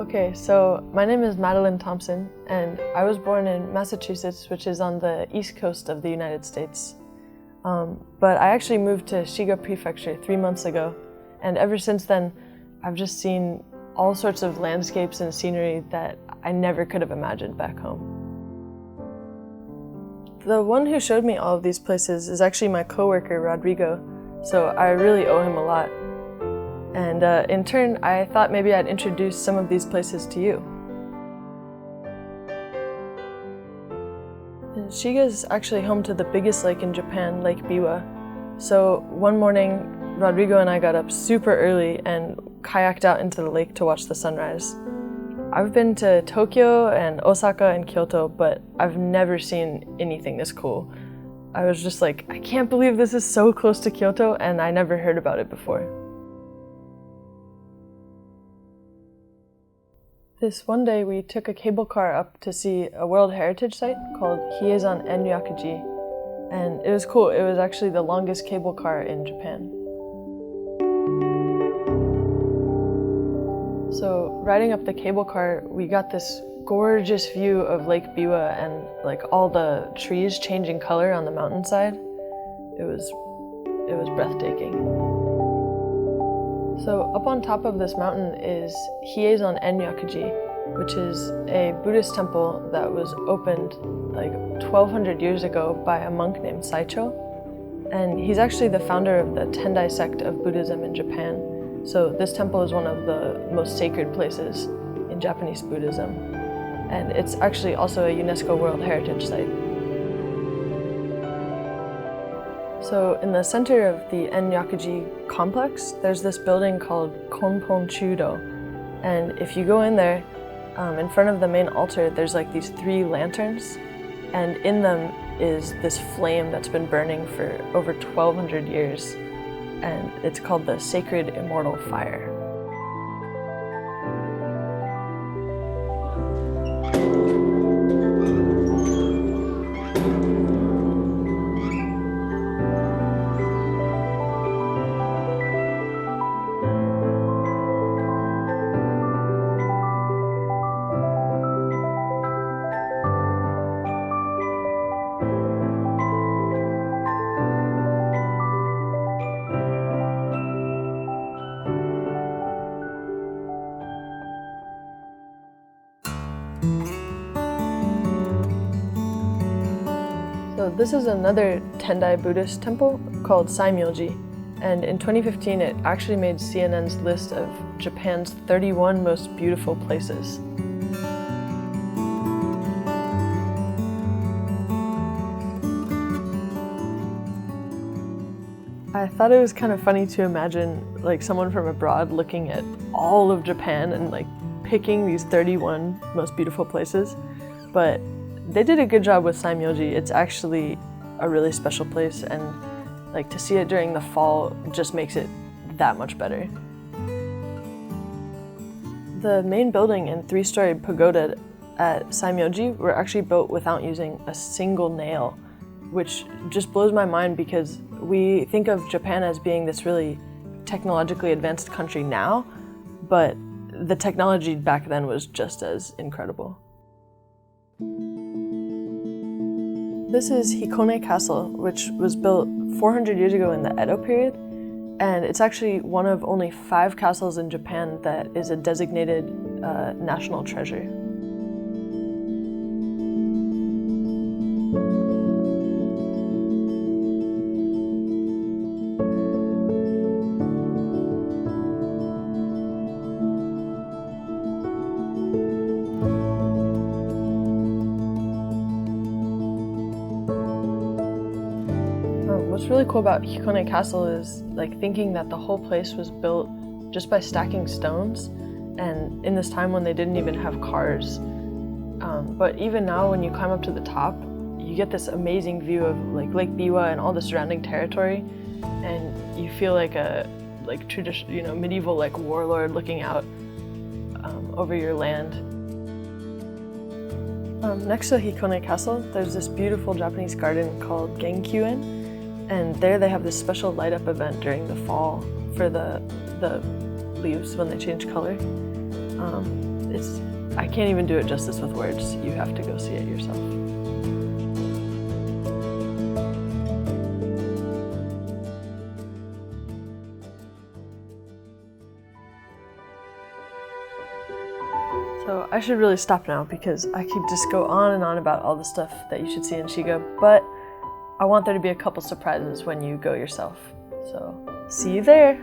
Okay, so my name is Madeline Thompson, and I was born in Massachusetts, which is on the east coast of the United States. But I actually moved to Shiga Prefecture 3 months ago, and ever since then, I've just seen all sorts of landscapes and scenery that I never could have imagined back home. The one who showed me all of these places is actually my coworker, Rodrigo, so I really owe him a lot. And in turn, I thought maybe I'd introduce some of these places to you. Shiga is actually home to the biggest lake in Japan, Lake Biwa. So one morning, Rodrigo and I got up super early and kayaked out into the lake to watch the sunrise. I've been to Tokyo and Osaka and Kyoto, but I've never seen anything this cool. I was just like, I can't believe this is so close to Kyoto, and I never heard about it before. This one day, we took a cable car up to see a World Heritage Site called Hieizan-en Akajee, and it was cool. It was actually the longest cable car in Japan. So riding up the cable car, we got this gorgeous view of Lake Biwa and like all the trees changing color on the mountainside. It was breathtaking. So up on top of this mountain is Hieizan-en Akajee, which is a Buddhist temple that was opened like 1200 years ago by a monk named Saicho. And he's actually the founder of the Tendai sect of Buddhism in Japan. So this temple is one of the most sacred places in Japanese Buddhism. And it's actually also a UNESCO World Heritage Site. So in the center of the En Yakajee complex, there's this building called Konpon Chudo. And if you go in there, in front of the main altar, there's like these 3 lanterns. And in them is this flame that's been burning for over 1200 years. And it's called the Sacred Immortal Fire. So this is another Tendai Buddhist temple called Saimyoji, and in 2015 it actually made CNN's list of Japan's 31 most beautiful places. I thought it was kind of funny to imagine like someone from abroad looking at all of Japan and like picking these 31 most beautiful places, but they did a good job with Saimyoji. It's actually a really special place, and like to see it during the fall just makes it that much better. The main building and 3-story pagoda at Saimyoji were actually built without using a single nail, which just blows my mind because we think of Japan as being this really technologically advanced country now, but the technology back then was just as incredible. This is Shiga Castle, which was built 400 years ago in the Edo period, and it's actually one of only 5 castles in Japan that is a designated national treasure. What's really cool about Shiga Castle is like thinking that the whole place was built just by stacking stones, and in this time when they didn't even have cars. But even now when you climb up to the top, you get this amazing view of like Lake Biwa and all the surrounding territory, and you feel like a medieval like warlord looking out over your land. Next to Shiga Castle, there's this beautiful Japanese garden called Genkyuen. And there they have this special light-up event during the fall for the leaves when they change color. I can't even do it justice with words. You have to go see it yourself. So I should really stop now because I could just go on and on about all the stuff that you should see in Shiga, but I want there to be a couple surprises when you go yourself. So see you there.